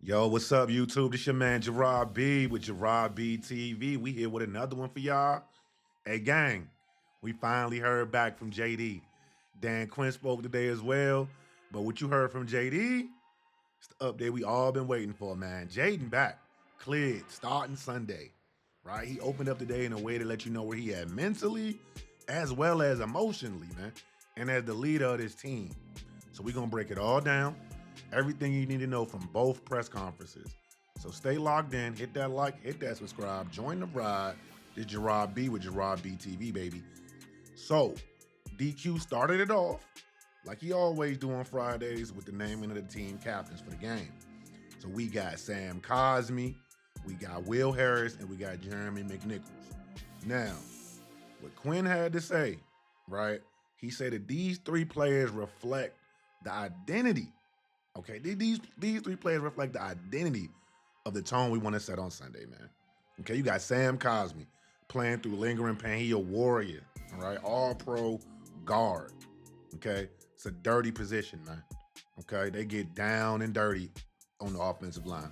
Yo, what's up, YouTube? This your man Gerard B with Gerard B TV. We here with another one for y'all. Hey, gang, we finally heard back from JD. Dan Quinn spoke today as well. But what you heard from JD, it's the update we all been waiting for, man. Jayden back, cleared, starting Sunday, right? He opened up today in a way to let you know where he at mentally as well as emotionally, man, and as the leader of this team. So we're going to break it all down. Everything you need to know from both press conferences. So stay logged in, hit that like, hit that subscribe, join the ride. This Gerard B with Gerard B TV, baby. So DQ started it off like he always do on Fridays with the naming of the team captains for the game. So we got Sam Cosmi, we got Will Harris, and we got Jeremy McNichols. Now, what Quinn had to say, right? He said that these three players reflect the identity. Okay, these three players reflect the identity of the tone we want to set on Sunday, man. Okay, you got Sam Cosmi playing through lingering pain. He a warrior, all right? All-pro guard, okay? It's a dirty position, man, okay? They get down and dirty on the offensive line,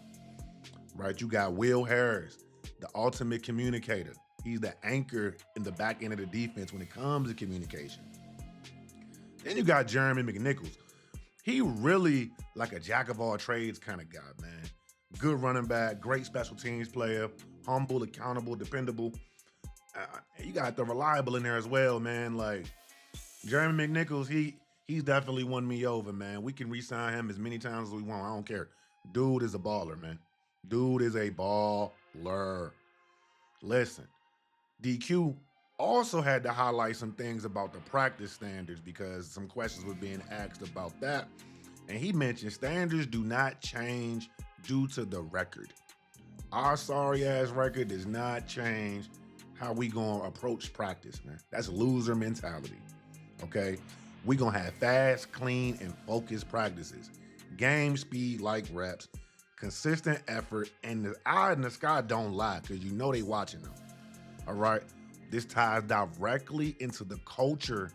right? You got Will Harris, the ultimate communicator. He's the anchor in the back end of the defense when it comes to communication. Then you got Jeremy McNichols. He really like a jack of all trades kind of guy, man. Good running back, great special teams player, humble, accountable, dependable. You got the reliable in there as well, man. Like Jeremy McNichols, he's definitely won me over, man. We can re-sign him as many times as we want. I don't care. Dude is a baller, man. Dude is a baller. Listen, DQ also had to highlight some things about the practice standards because some questions were being asked about that. And he mentioned standards do not change due to the record. Our sorry ass record does not change how we gonna approach practice, man. That's loser mentality, okay? We gonna have fast, clean, and focused practices. Game speed like reps, consistent effort, and the eye in the sky don't lie because you know they watching them, all right? This ties directly into the culture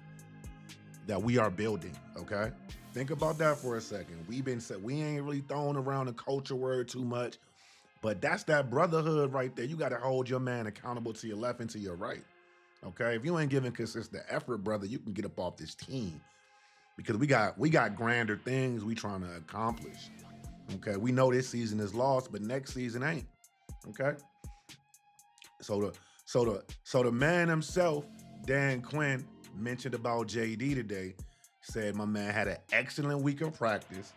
that we are building, okay? Think about that for a second. We ain't really throwing around the culture word too much, but that's that brotherhood right there. You got to hold your man accountable to your left and to your right, okay? If you ain't giving consistent effort, brother, you can get up off this team because we got grander things we trying to accomplish, okay? We know this season is lost, but next season ain't, okay? So the man himself, Dan Quinn, mentioned about JD today, said my man had an excellent week of practice,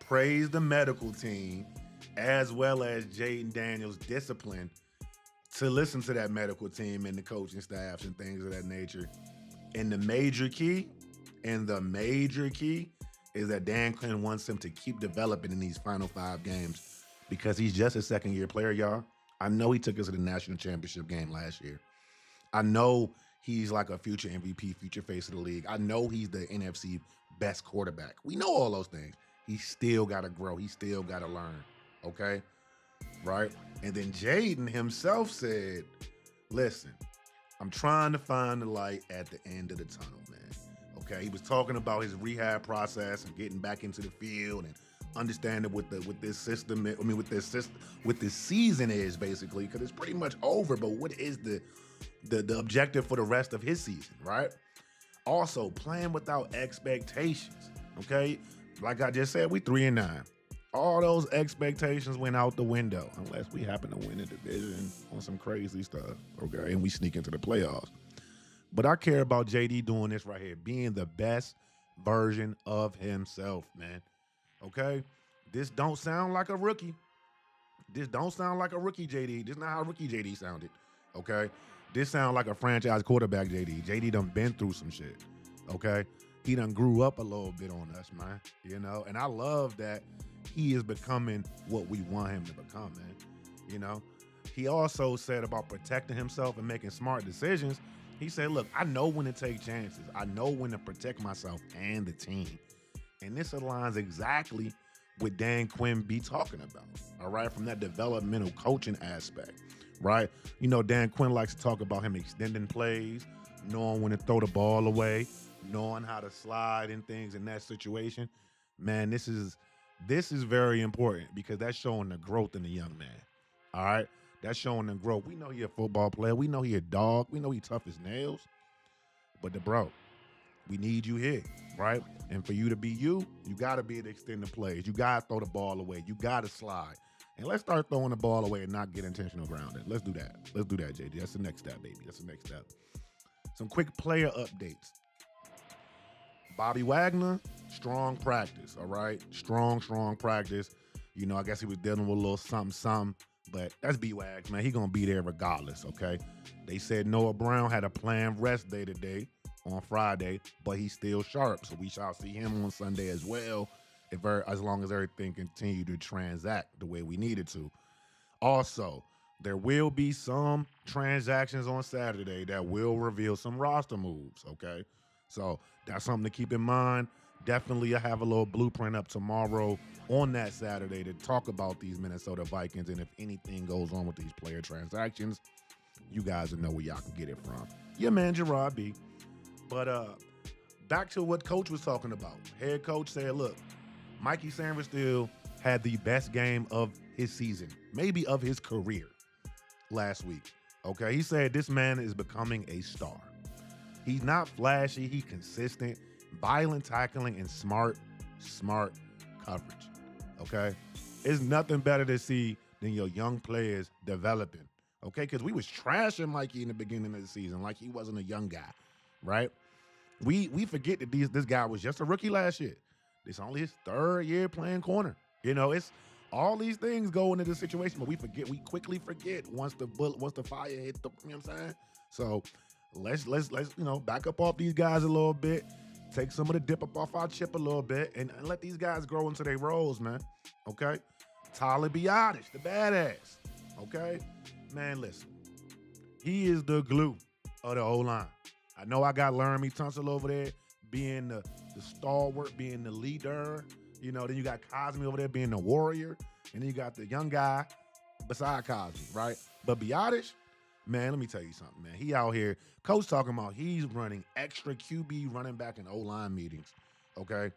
praised the medical team, as well as Jayden Daniels' discipline to listen to that medical team and the coaching staffs and things of that nature. And the major key is that Dan Quinn wants him to keep developing in these final 5 games because he's just a second-year player, y'all. I know he took us to the national championship game last year. I know he's like a future MVP, future face of the league. I know he's the NFC best quarterback. We know all those things. He still got to grow. He still got to learn, okay? Right? And then Jayden himself said, listen, I'm trying to find the light at the end of the tunnel, man. Okay? He was talking about his rehab process and getting back into the field and understanding what this season is basically, because it's pretty much over. But what is the objective for the rest of his season, right? Also, playing without expectations. Okay, like I just said, we 3-9. All those expectations went out the window unless we happen to win the division on some crazy stuff. Okay, and we sneak into the playoffs. But I care about JD doing this right here, being the best version of himself, man. Okay, this don't sound like a rookie. This don't sound like a rookie JD. This is not how rookie JD sounded. Okay, this sound like a franchise quarterback JD. JD done been through some shit. Okay, he done grew up a little bit on us, man. You know, and I love that he is becoming what we want him to become, man. You know, he also said about protecting himself and making smart decisions. He said, look, I know when to take chances. I know when to protect myself and the team. And this aligns exactly with Dan Quinn be talking about, all right, from that developmental coaching aspect, right? You know, Dan Quinn likes to talk about him extending plays, knowing when to throw the ball away, knowing how to slide and things in that situation. Man, this is This is very important because that's showing the growth in the young man. All right. That's showing the growth. We know he a football player. We know he a dog. We know he tough as nails. But the bro, we need you here, right? And for you to be you, you got to be able to extend the plays. You got to throw the ball away. You got to slide. And let's start throwing the ball away and not get intentional grounding. Let's do that. Let's do that, JD. That's the next step, baby. That's the next step. Some quick player updates. Bobby Wagner, strong practice, all right? Strong practice. You know, I guess he was dealing with a little something, but that's B-Wags, man. He going to be there regardless, okay? They said Noah Brown had a planned rest day today on Friday, but he's still sharp, so we shall see him on Sunday as well, as long as everything continue to transact the way we need it to. Also, there will be some transactions on Saturday that will reveal some roster moves, okay? So that's something to keep in mind. Definitely, I have a little blueprint up tomorrow on that Saturday to talk about these Minnesota Vikings, and if anything goes on with these player transactions, you guys will know where y'all can get it from. Your man, Gerard B. But back to what Coach was talking about. Head coach said, look, Mikey Sainristil had the best game of his season, maybe of his career last week. Okay, he said this man is becoming a star. He's not flashy, he's consistent, violent tackling, and smart coverage. Okay? It's nothing better to see than your young players developing. Okay? Because we was trashing Mikey in the beginning of the season like he wasn't a young guy. Right? We forget that this guy was just a rookie last year. This only his third year playing corner. You know, it's all these things go into the situation, but we quickly forget once the fire hit the, you know what I'm saying? So let's back up off these guys a little bit, take some of the dip up off our chip a little bit, and let these guys grow into their roles, man. Okay? Tyler Biadasz, the badass. Okay? Man, listen. He is the glue of the O-line. I know I got Jeremy McNichols over there being the stalwart, being the leader. You know, then you got Cosmi over there being the warrior. And then you got the young guy beside Cosmi, right? But Biadasz, man, let me tell you something, man. He out here, coach talking about he's running extra QB running back and O-line meetings, okay?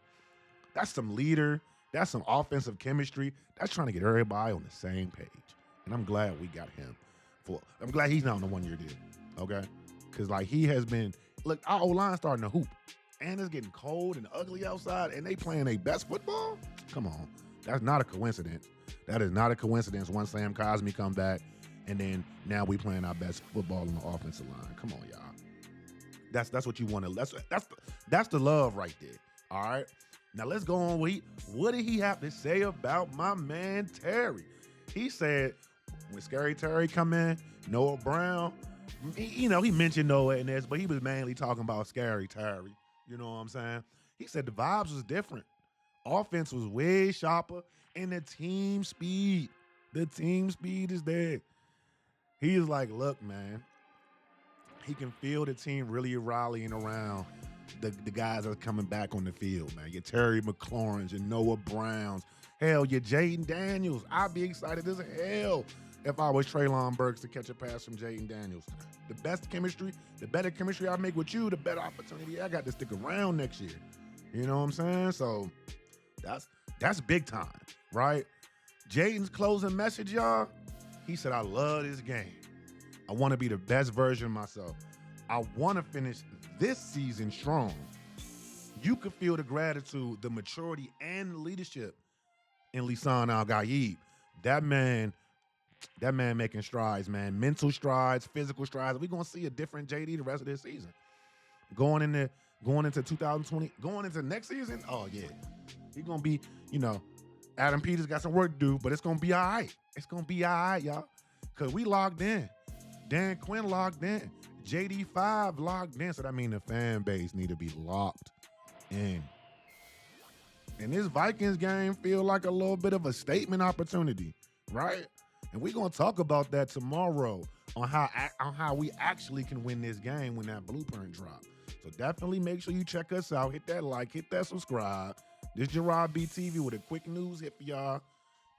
That's some leader. That's some offensive chemistry. That's trying to get everybody on the same page. And I'm glad we got him. I'm glad he's not on the one-year deal, okay? Because, like, he has been, look, our O-line starting to hoop. And it's getting cold and ugly outside, and they playing their best football? Come on. That's not a coincidence. That is not a coincidence once Sam Cosmi come back, and then now we playing our best football on the offensive line. Come on, y'all. That's what you want to. That's the love right there. All right. Now let's go on. What did he have to say about my man Terry? He said when Scary Terry come in, Noah Brown. He mentioned Noah in this, but he was mainly talking about Scary Terry. You know what I'm saying? He said the vibes was different. Offense was way sharper, and the team speed is there. He is like, look, man, he can feel the team really rallying around the guys that are coming back on the field, man. Your Terry McLaurins, your Noah Browns, hell, your Jayden Daniels. I'd be excited as hell if I was Treylon Burks to catch a pass from Jayden Daniels. The better chemistry I make with you, the better opportunity I got to stick around next year. You know what I'm saying? So that's big time, right? Jayden's closing message, y'all. He said, I love this game. I want to be the best version of myself. I want to finish this season strong. You could feel the gratitude, the maturity, and leadership in Lisan Al-Gaib. That man making strides, man. Mental strides, physical strides. We're going to see a different JD the rest of this season. Going into 2020, going into next season, oh, yeah. He's going to be, Adam Peters got some work to do, but it's going to be all right. It's going to be all right, y'all, because we logged in. Dan Quinn logged in. JD5 logged in, so that means the fan base need to be locked in. And this Vikings game feel like a little bit of a statement opportunity, right? And we're going to talk about that tomorrow on how we actually can win this game when that blueprint drops. So definitely make sure you check us out. Hit that like, hit that subscribe. This Gerard B TV with a quick news hit for y'all.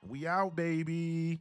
We out, baby.